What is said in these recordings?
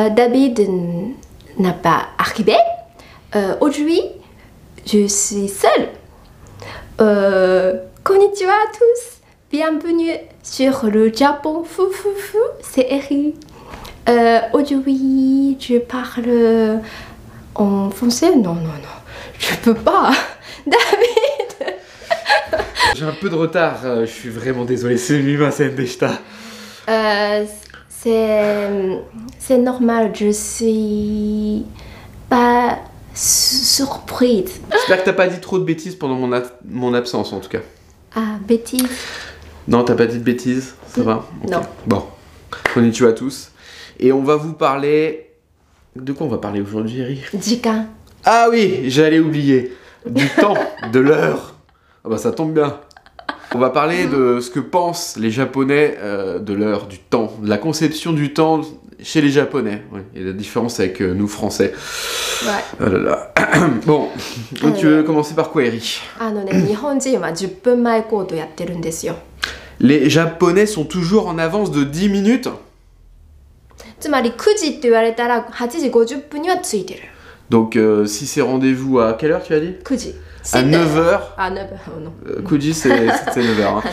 David n'a pas arrivé. Aujourd'hui, je suis seule. Konnichiwa à tous. Bienvenue sur le Japon Fou Fou Fou. C'est Eri. Aujourd'hui, je parle en français. Non, je peux pas. David. J'ai un peu de retard, je suis vraiment désolé, c'est Mimasen deshita. C'est normal, je suis pas surprise. J'espère que t'as pas dit trop de bêtises pendant mon absence en tout cas. Ah, bêtise. Non, t'as pas dit de bêtises, ça va? Okay. Non. Bon, konnichiwa à tous. Et on va vous parler... De quoi on va parler aujourd'hui, Eri? Jikan. Ah oui, j'allais oublier. Du temps, de l'heure. Ah bah ça tombe bien. On va parler de ce que pensent les Japonais de l'heure, du temps, de la conception du temps chez les Japonais. Ouais, et la différence avec nous Français. Ouais. Oh là là. Bon, donc tu veux commencer par quoi, Eri? Les Japonais sont toujours en avance de 10 minutes. つまり9時って言われたら8時50分には着いてる。 Donc si c'est rendez-vous à quelle heure tu as dit? 9時。 À 9h. À 9h, non. Kuji c'est 9h. Hein.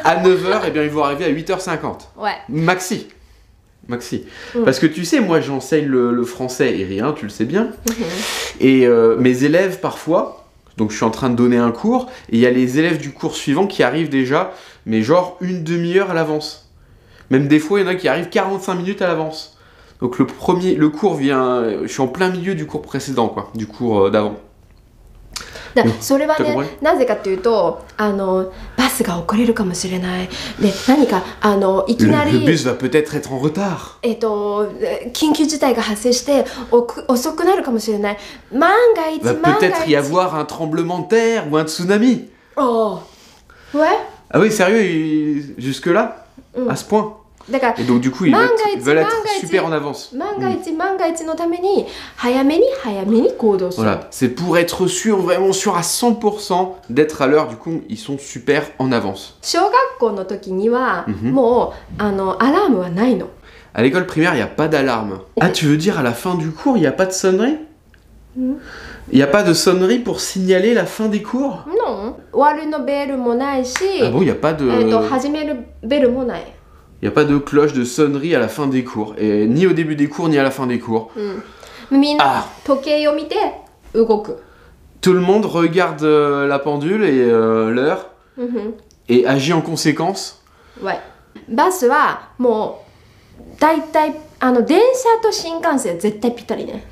À 9h, eh bien ils vont arriver à 8h50. Ouais. Maxi. Parce que tu sais, moi j'enseigne le français et rien, tu le sais bien. Et mes élèves parfois, donc je suis en train de donner un cours, et il y a les élèves du cours suivant qui arrivent déjà, mais genre une demi-heure à l'avance. Même des fois, il y en a qui arrivent 45 minutes à l'avance. Donc le cours vient, je suis en plein milieu du cours précédent, quoi, du cours d'avant. それはね、なぜかというと、バスが遅れるかもしれない。で、何かいきなり Le bus va peut-être être en retard. 緊急事態が発生して遅くなるかもしれない。万が一 Va peut-être y avoir un tremblement de terre ou un tsunami. Oh. Ouais. Ah oui, sérieux, jusque-là, à ce point. Et donc du coup, ils veulent être super en avance. Voilà, c'est pour être sûr, vraiment sûr à 100% d'être à l'heure, du coup, ils sont super en avance. À l'école primaire, il n'y a pas d'alarme. Ah, tu veux dire à la fin du cours, il n'y a pas de sonnerie? Il n'y a pas de sonnerie pour signaler la fin des cours? Non. Ah bon, il n'y a pas de... Il n'y a pas de cloche de sonnerie à la fin des cours. Et ni au début des cours, ni à la fin des cours. Ah. Tout le monde regarde la pendule et l'heure et agit en conséquence. Ouais. バスはもうだいたい電車と新幹線は絶対ぴったりね。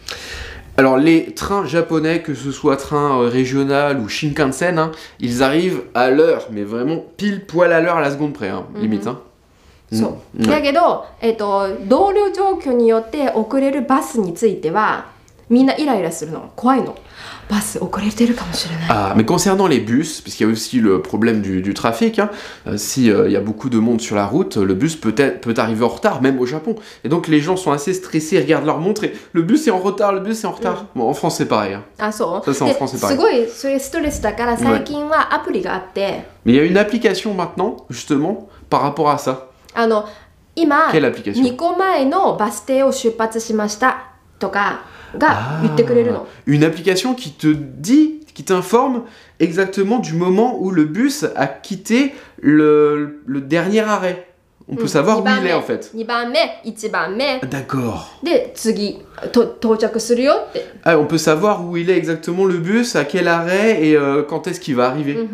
Alors les trains japonais, que ce soit train régional ou Shinkansen, hein, ils arrivent à l'heure, mais vraiment pile poil à l'heure à la seconde près, hein, limite. Hein. そう。だけど、同僚状況によって遅れるバスについてはみんなイライラするの。怖いの。バス遅れてるかもしれない。 Ah, mais concernant les bus, puisqu'il y a aussi le problème du trafic, hein, si y a beaucoup de monde sur la route, le bus peut arriver en retard, même au Japon. Et donc les gens sont assez stressés, ils regardent leur montre et le bus est en retard, le bus est en retard. Bon, en France c'est pareil. Hein. Ah, ça, ça c'est en France c'est pareil. すごいそれストレスだから最近はアプリがあって。 Mais il y a une application maintenant, justement, par rapport à ça. 今、 Quelle application? 2個前のバス停を出発しましたとかが言ってくれるの。 Une application qui te dit, qui t'informe exactement du moment où le bus a quitté le dernier arrêt. On peut savoir où il est en fait. 2番目、1番目。 D'accord. で、次、到着するよって。 Ah, on peut savoir où il est exactement le bus, à quel arrêt et quand est-ce qu'il va arriver.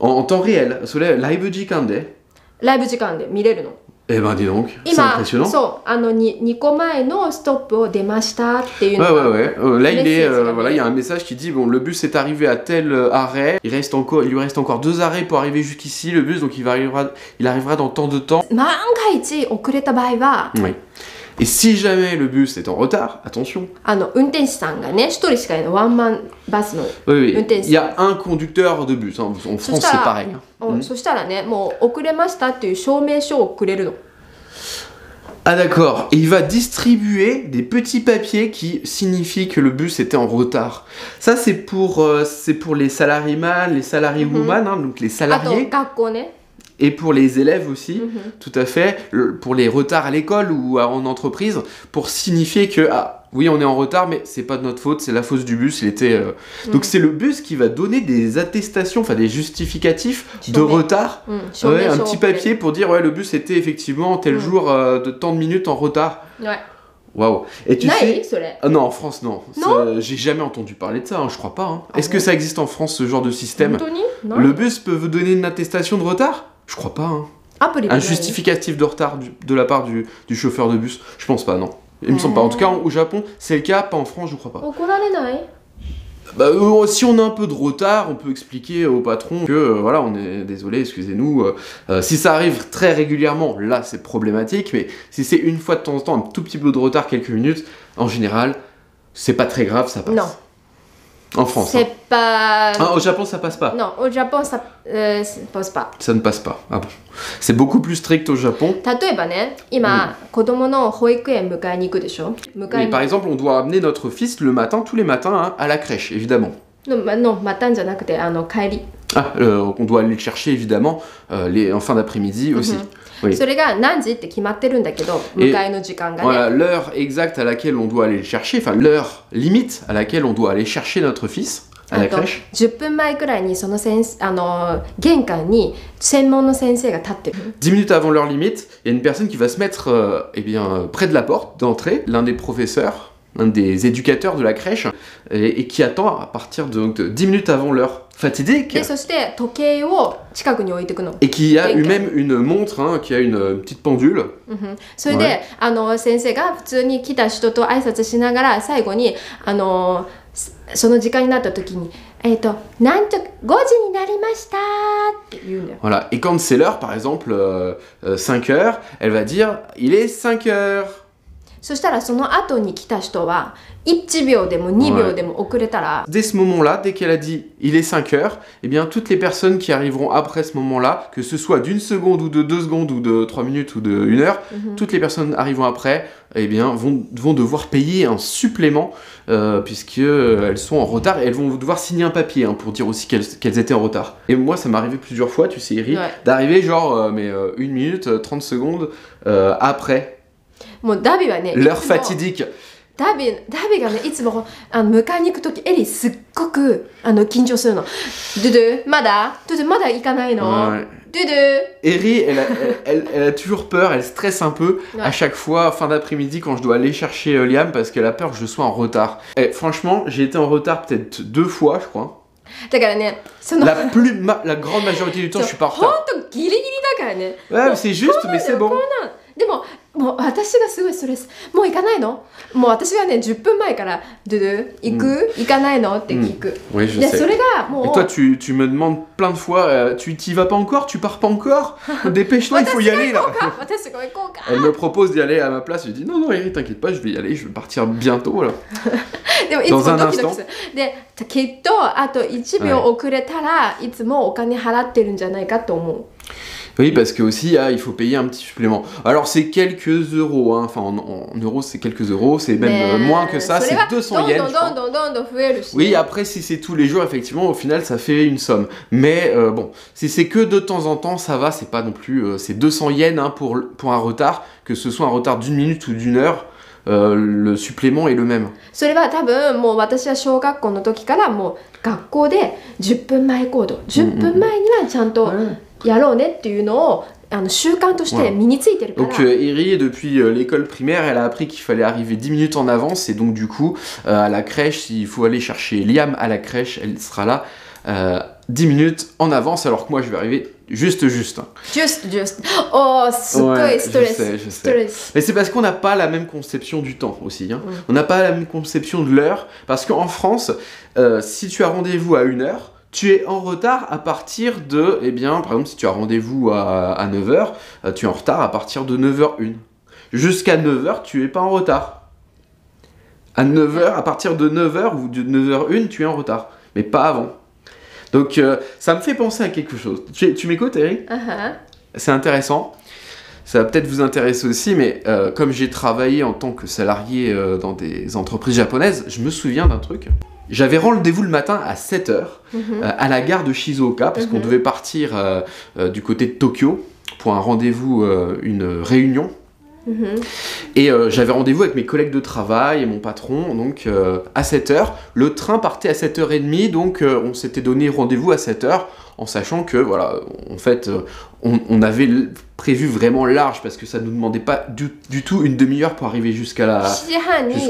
En temps réel. それ、ライブ時間で。ライブ時間で見れるの。 Eh ben dis donc, c'est impressionnant. そう、2個前のストップを出ましたっていうのが。Ouais. Là, voilà, il y a un message qui dit bon, le bus est arrivé à tel arrêt. Il lui reste encore 2 arrêts pour arriver jusqu'ici, le bus, donc il arrivera dans tant de temps. 万が一遅れた場合は。 Oui. Et si jamais le bus est en retard, attention. 運転手さんがね、1人しかいないワンマンバスの運転手さん。 Il y a un conducteur de bus. Hein. En France, c'est pareil. そしたらね、もう遅れましたっていう証明書をくれるの。 Ah d'accord, et il va distribuer des petits papiers qui signifient que le bus était en retard. Ça c'est pour les salariés mâles, les salariés women, hein, donc les salariés. Et pour les élèves aussi, tout à fait, pour les retards à l'école ou en entreprise, pour signifier que, ah, oui, on est en retard, mais c'est pas de notre faute, c'est la faute du bus, il était... Donc c'est le bus qui va donner des attestations, enfin des justificatifs de retard. Ouais, un petit papier pour dire, ouais, le bus était effectivement tel jour de tant de minutes en retard. Ouais. Waouh. Et tu sais... non, en France, non. J'ai jamais entendu parler de ça, hein, je crois pas. Hein. Est-ce que ça existe en France, ce genre de système? Le bus peut vous donner une attestation de retard? Je crois pas. Hein. Un justificatif de retard de la part du chauffeur de bus? Je pense pas, non. Il me semble pas. En tout cas, au Japon, c'est le cas, pas en France, je crois pas. Bah, si on a un peu de retard, on peut expliquer au patron que voilà, on est désolé, excusez-nous. Si ça arrive très régulièrement, là c'est problématique, mais si c'est une fois de temps en temps, un tout petit peu de retard, quelques minutes, en général, c'est pas très grave, ça passe. Non. En France. C'est pas... Ah, au Japon, ça passe pas. Non, au Japon, ça passe pas. Ça ne passe pas. Ah bon. C'est beaucoup plus strict au Japon. Par exemple, on doit amener notre fils le matin, tous les matins, hein, à la crèche, évidemment. Non, matin じゃなくて帰り。Ah, on doit aller le chercher évidemment en fin d'après-midi aussi. Oui. それが何時って決まってるんだけど、迎えの時間がね。Voilà, l'heure exacte à laquelle on doit aller le chercher, enfin l'heure limite à laquelle on doit aller chercher notre fils à la crèche. 10分前くらいにその玄関に専門の先生が立ってる。10 minutes avant l'heure limite, il y a une personne qui va se mettre près de la porte d'entrée, l'un des professeurs, l'un des éducateurs de la crèche, et qui attend à partir de 10 minutes avant l'heure fatidique. で、そして時計を近くに置いていくの。Et qui a même une montre, hein, qui a une petite pendule. それで、先生が普通に来た人と挨拶しながら最後にその時間になった時になんと5時になりましたって言うんだよ。Voilà. Et quand c'est l'heure, par exemple 5 heures, elle va dire il est 5 heures. そしたらその後に来た人は1秒でも2秒でも遅れたら、Dès ce moment-là, dès qu'elle a dit il est 5 heures, eh bien toutes les personnes qui arriveront après ce moment-là, que ce soit d'1 seconde ou de 2 secondes ou de 3 minutes ou de 1 heure, toutes les personnes arrivant après, eh bien vont devoir payer un supplément puisqu'elles sont en retard et elles vont devoir signer un papier pour dire aussi qu'elles étaient en retard. Et moi, ça m'est arrivé plusieurs fois, tu sais, Iri, d'arriver genre 1 minute, 30 secondes après. もうダビはね、 l'heure fatidique. ダビがね、いつも迎えに行くときエリすっごく緊張するの。ドゥドゥまだ行かないの。ドゥドゥ。Eri, elle a toujours peur, elle stresse un peu à chaque fois fin d'après-midi quand je dois aller chercher Liam parce qu'elle a peur que je sois en retard. Et franchement, j'ai été en retard peut-être 2 fois, je crois. だからね、la grande majorité du temps, je suis pas en retard. ほんとギリギリだからね。Ouais, c'est juste, mais c'est bon. でも私がすごいストレス。もう行かないの？もう私がね10分前からドゥドゥ行く？行かないのって聞く。Oui, je で sais. それがもう。Et toi, tu me demandes plein de fois, tu t'y vas pas encore? Tu pars pas encore? Dépêche-toi, il faut y aller là. 私が行こうか。Elle me propose d'y aller à ma place. Je dis non, Eri, t'inquiète pas, je vais y aller, je vais partir bientôt là. でもいつもドキドキする。できっとあと1秒遅れたらいつもお金払ってるんじゃないかと思う。Oui, parce que aussi, il faut payer un petit supplément. Alors, c'est quelques euros, hein. Enfin, en euros, c'est quelques euros, c'est même moins que ça, c'est 200 yens. Oui, après, si c'est tous les jours, effectivement, au final, ça fait une somme. Mais bon, si c'est que de temps en temps, ça va, c'est pas non plus... c'est 200 yens hein, pour un retard, que ce soit un retard d'1 minute ou d'1 heure. Le supplément est le même. それは多分もう私は小学校の時からもう学校で10分前行動10分前にはちゃんとやろうねっていうのを習慣として身についてるから。Donc Eri, depuis l'école primaire, elle a appris qu'il fallait arriver 10 minutes en avance et donc du coup à la crèche, s'il faut aller chercher Liam à la crèche, elle sera là 10 minutes en avance alors que moi je vais arriver juste. Juste. Oh, すごいストレス。Je sais. Mais c'est parce qu'on n'a pas la même conception du temps aussi. Hein. On n'a pas la même conception de l'heure. Parce qu'en France, si tu as rendez-vous à 1 heure, tu es en retard à partir de... Eh bien, par exemple, si tu as rendez-vous à 9h, tu es en retard à partir de 9h01. Jusqu'à 9h, tu n'es pas en retard. À 9h, à partir de 9h ou de 9h01, tu es en retard. Mais pas avant. Donc, ça me fait penser à quelque chose. Tu m'écoutes, Eri? C'est intéressant. Ça va peut-être vous intéresser aussi, mais comme j'ai travaillé en tant que salarié dans des entreprises japonaises, je me souviens d'un truc. j'avais rendez-vous le matin à 7h à la gare de Shizuoka parce qu'on devait partir du côté de Tokyo pour un rendez-vous, une réunion. Et j'avais rendez-vous avec mes collègues de travail et mon patron donc à 7h. Le train partait à 7h30, donc on s'était donné rendez-vous à 7h en sachant que voilà, en fait on avait prévu vraiment large parce que ça nous demandait pas du tout une demi-heure pour arriver jusqu'au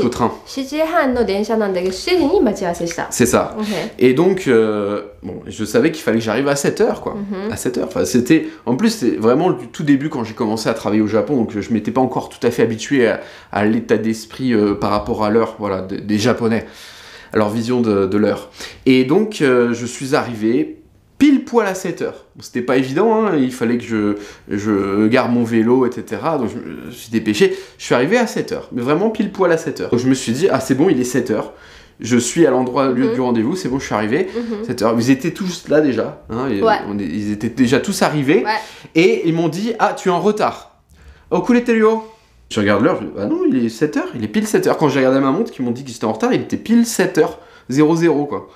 train. 7時半の電車なんだけど、7時に待ち合わせした。 C'est ça. Et donc, bon, je savais qu'il fallait que j'arrive à 7h, quoi. À 7h. Enfin, c'était... En plus, c'est vraiment le tout début quand j'ai commencé à travailler au Japon, donc je m'étais pas encore tout à fait habitué à l'état d'esprit par rapport à l'heure, voilà, des Japonais, à leur vision de l'heure. Et donc, je suis arrivé pile poil à 7h. Bon, c'était pas évident, hein, il fallait que je gare mon vélo, etc. Donc je me suis dépêché. Je suis arrivé à 7h, mais vraiment pile poil à 7h. Donc je me suis dit, ah c'est bon, il est 7h. Je suis à l'endroit du rendez-vous, c'est bon, je suis arrivé. 7h. Ils étaient tous là déjà. Hein, ils étaient déjà tous arrivés. Et ils m'ont dit, ah tu es en retard. Oh, Kuleterio. Je regarde l'heure, je dis, ah non, il est 7h, il est pile 7h. Quand j'ai regardé ma montre, qui m'ont dit qu'ils étaient en retard, il était pile 7h00, quoi.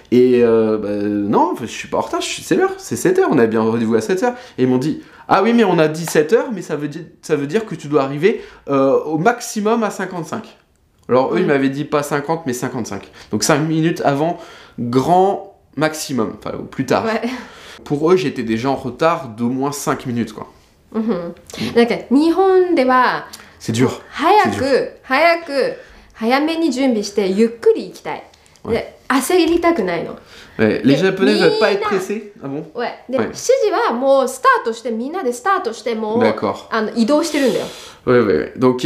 Et non, je suis pas en retard, c'est l'heure, c'est 7h, on a bien rendez-vous à 7h. Et ils m'ont dit, ah oui, mais on a dit 7h, mais ça veut dire que tu dois arriver au maximum à 55. Alors eux, ils m'avaient dit pas 50, mais 55. Donc 5 minutes avant, grand maximum, enfin au plus tard. Pour eux, j'étais déjà en retard d'au moins 5 minutes, quoi. C'est dur. 早めに準備してゆっくり行きたい。で、焦りたくないの。Les Japonais ne veulent pas être pressés. Ah bon? で、7時はもうスタートして、みんなでスタートしてもう移動してるんだよ。Ouais. Donc,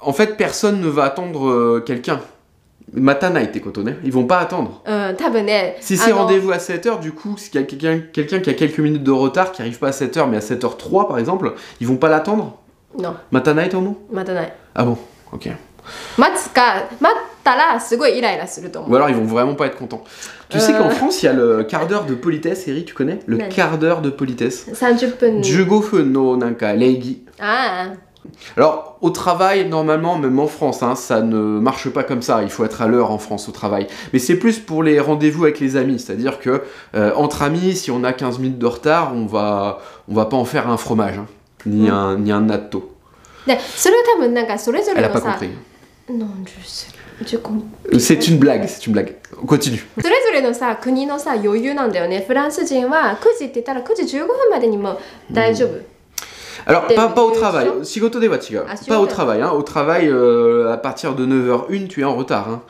en fait, personne ne va attendre quelqu'un. Matanai, t'es cotonné. Ils vont pas attendre. Si c'est rendez-vous à 7h, du coup, s'il y a quelqu'un qui a quelques minutes de retard, qui arrive pas à 7h, mais à 7h03 par exemple, ils vont pas l'attendre? Non. Matanai, ton mot? Matanai. Ah bon? Ok. Ou alors ils vont vraiment pas être contents. Tu sais qu'en France, il y a le quart d'heure de politesse, Eri, tu connais? Le quart d'heure de politesse. 30分。15分のなんか礼儀。Alors, au travail, normalement, même en France, hein, ça ne marche pas comme ça. Il faut être à l'heure en France au travail. Mais c'est plus pour les rendez-vous avec les amis. C'est-à-dire que entre amis, si on a 15 minutes de retard, on va pas en faire un fromage, hein, ni un natto. Elle a pas compris. Non, je comprends. C'est une blague, c'est une blague. On continue. それぞれのさ、国のさ、余裕なんだよね。フランス人は9時って言ったら9時15分までにも大丈夫。Alors, pas au travail. Shigoto de wa chiga. Pas au travail. Hein. Au travail, à partir de 9h01, tu es en retard. Hein.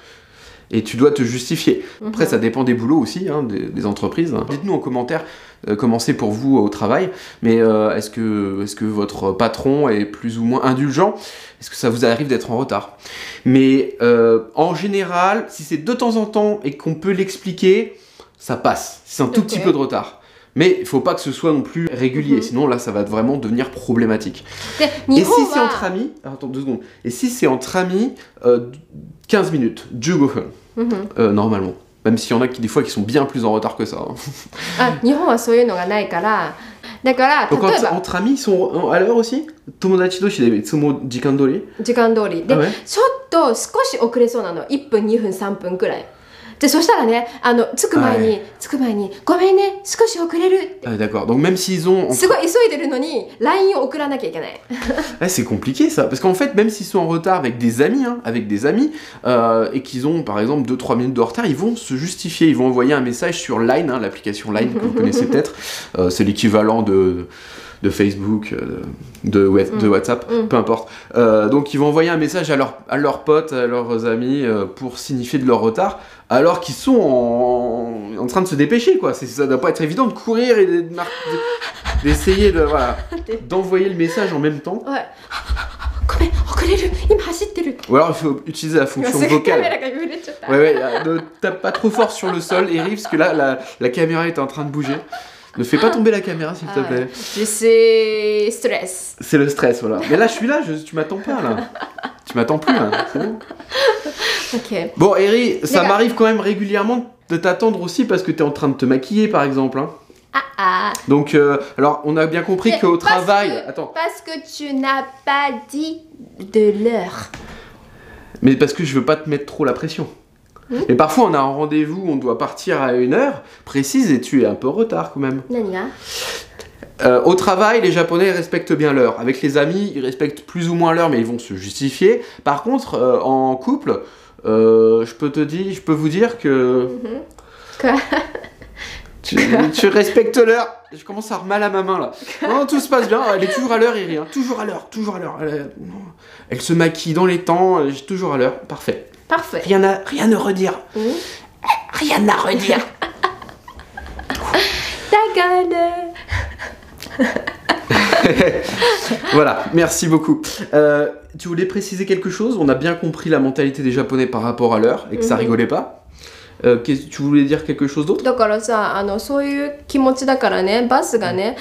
Et tu dois te justifier. Après, ça dépend des boulots aussi, hein, des entreprises. Hein. Dites-nous en commentaire comment c'est pour vous au travail. Mais est-ce que votre patron est plus ou moins indulgent? Est-ce que ça vous arrive d'être en retard? Mais en général, si c'est de temps en temps et qu'on peut l'expliquer, ça passe. C'est un tout petit peu de retard. Mais il faut pas que ce soit non plus régulier, sinon là ça va vraiment devenir problématique. Et si c'est entre amis, attends 2 secondes, et si c'est entre amis, 15 minutes, 15 分, normalement. Même s'il y en a qui des fois qui sont bien plus en retard que ça. Hein. Donc entre amis, ils sont à l'heure aussi? Tomodachi doshi de itsumo jikan dori? 時間通りで、ちょっと少し遅れそうなの。1分、2分、3分くらい。で、そしたらね、着く前に、ごめんね、少し遅れるって。D'accord. Donc même s'ils ont... すごい急いでるのに、LINE を送らなきゃいけない。C'est compliqué ça, parce qu'en fait, même s'ils sont en retard avec des amis, et qu'ils ont par exemple 2-3 minutes de retard, ils vont se justifier, ils vont envoyer un message sur Line, hein, l'application Line que vous connaissez peut-être, c'est l'équivalent de Facebook, de WhatsApp, peu importe. Donc ils vont envoyer un message à leurs potes, à leurs amis, pour signifier de leur retard, alors qu'ils sont en train de se dépêcher, quoi. Ça doit pas être évident de courir et d'essayer d'envoyer le message en même temps. Ou alors il faut utiliser la fonction vocale. Ne tape pas trop fort sur le sol, Eri, parce que là la caméra est en train de bouger. Ne fais pas tomber la caméra, s'il te plaît. Je sais, stress. C'est le stress, voilà. Mais là, je suis là, tu m'attends pas, là. Tu m'attends plus, là. C'est bon. Ok. Bon, Eri, ça m'arrive quand même régulièrement de t'attendre aussi parce que t'es en train de te maquiller, par exemple. Hein. Donc, alors, on a bien compris qu'au travail... Attends. Parce que tu n'as pas dit de l'heure. Mais parce que je veux pas te mettre trop la pression. Mais parfois, on a un rendez-vous, on doit partir à 1 heure précise et tu es un peu en retard quand même. 何が Au travail, les Japonais respectent bien l'heure. Avec les amis, ils respectent plus ou moins l'heure, mais ils vont se justifier. Par contre, en couple, je peux vous dire que Quoi tu respectes l'heure. Je commence à avoir mal à ma main là. Non, tout se passe bien. Elle est toujours à l'heure, Iri. Hein. Toujours à l'heure, toujours à l'heure. Elle se maquille dans les temps. Elle est toujours à l'heure. Parfait. Parfait. Rien à redire. Rien à redire. Voilà, merci beaucoup. Tu voulais préciser quelque chose? On a bien compris la mentalité des Japonais par rapport à l'heure et que ça rigolait pas. Tu voulais dire quelque chose d'autre? だからさ、そういう気持ちだからね、バスがね、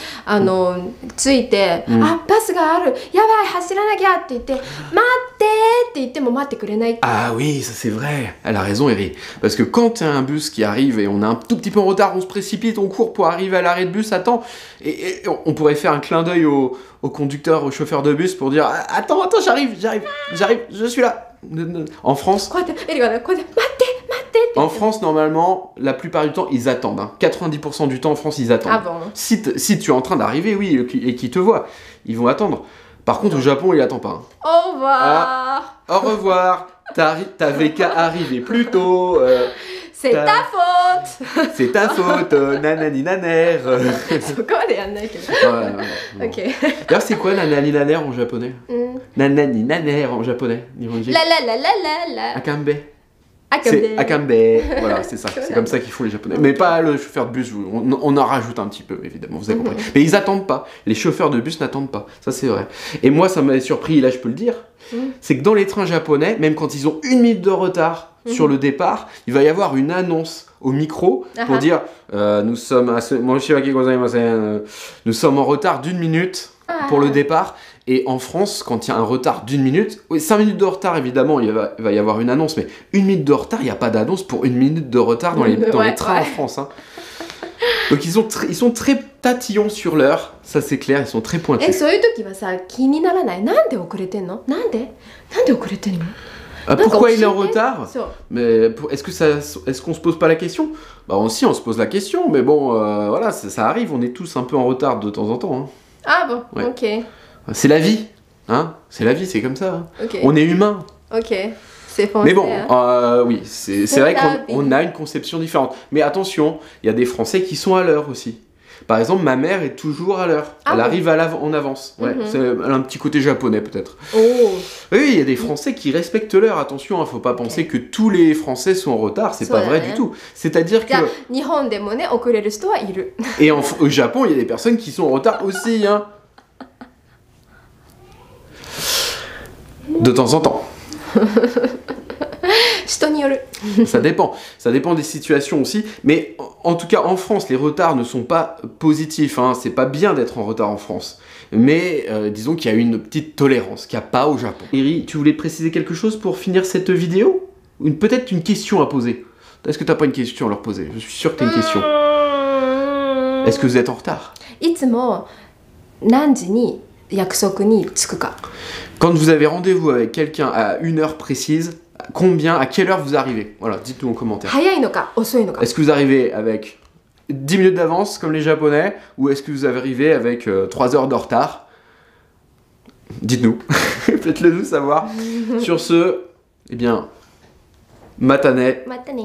ついて、あ、バスがある、やばい、走らなきゃって言って、待ってって言っても待ってくれない。 Ah oui, ça c'est vrai. Elle a raison, Eri. Parce que quand t'as un bus qui arrive et on est un tout petit peu en retard, on se précipite, on court pour arriver à l'arrêt de bus, attends. Et on pourrait faire un clin d'œil au conducteur, au chauffeur de bus pour dire attends, j'arrive, je suis là. En France, en France, normalement, la plupart du temps, ils attendent. Hein. 90% du temps en France, ils attendent. Ah bon? Si tu es en train d'arriver, oui, et qu'ils te voient, ils vont attendre. Par contre, au Japon, il attend pas. Hein. Au revoir. Ah, au revoir. T'avais qu'à arriver plus tôt. C'est ta faute. C'est ta faute. Nanani naner. そこまでやんないけど。Ouais. Ok. D'ailleurs, c'est quoi nanani naner en japonais? Nanani naner en japonais. Nihonji. La la la la la la. Akambe. Akambe. C'est Akambe. Voilà, c'est ça. C'est comme ça qu'ils font les Japonais. Mais pas le chauffeur de bus. On en rajoute un petit peu, évidemment. Vous avez compris. Mais ils attendent pas. Les chauffeurs de bus n'attendent pas. Ça, c'est vrai. Et moi, ça m'avait surpris. Là, je peux le dire. C'est que dans les trains japonais, même quand ils ont 1 minute de retard sur le départ, il va y avoir une annonce au micro pour dire nous sommes en retard d'1 minute pour le départ. Et en France, quand il y a un retard d'1 minute, oui, 5 minutes de retard évidemment, il va y avoir une annonce, mais 1 minute de retard, il n'y a pas d'annonce pour 1 minute de retard dans les trains en France. Hein. Donc ils sont très tatillons sur l'heure, ça c'est clair, ils sont très pointus. そういう時はさ、気にならない？なんで遅れてんの？なんで遅れてんの？ Pourquoi il est en retard? そう。 Mais est-ce qu'on se pose pas la question? Bah aussi on se pose la question, mais bon voilà, ça arrive, on est tous un peu en retard de temps en temps. Hein. Ah bon, Ouais. ok. C'est la vie, hein? C'est la vie, c'est comme ça. Hein. Ok. On est humain. Ok. C'est français. Mais bon, hein. oui, c'est vrai qu'on a une conception différente. Mais attention, il y a des Français qui sont à l'heure aussi. Par exemple, ma mère est toujours à l'heure. Ah Elle bon? arrive en avance. Ouais, elle a un petit côté japonais peut-être. Oh. Oui, il y a des Français qui respectent l'heure. Attention, il ne faut pas penser que tous les Français sont en retard. C'est pas vrai du tout. C'est-à-dire que... じゃあ日本でもね、遅れる人はいる。 Et au Japon, il y a des personnes qui sont en retard aussi. Hein. De temps en temps. 人による。 Ça dépend des situations aussi, mais en tout cas en France, les retards ne sont pas positifs, hein. C'est pas bien d'être en retard en France, mais disons qu'il y a une petite tolérance qu'il n'y a pas au Japon. Eri, tu voulais préciser quelque chose pour finir cette vidéo? Peut-être une question à poser. Est-ce que t'as pas une question à leur poser? Je suis sûr que t'as une question. Est-ce que vous êtes en retard? いつも何時に約束に着くか。 Quand vous avez rendez-vous avec quelqu'un à 1 heure précise, à quelle heure vous arrivez? Voilà, dites-nous en commentaire. 早いのか遅いのか。 Est-ce que vous arrivez avec 10 minutes d'avance comme les Japonais ou est-ce que vous arrivez avec 3 heures de retard? Dites-nous, faites-le nous savoir. Sur ce, eh bien, matane. またね。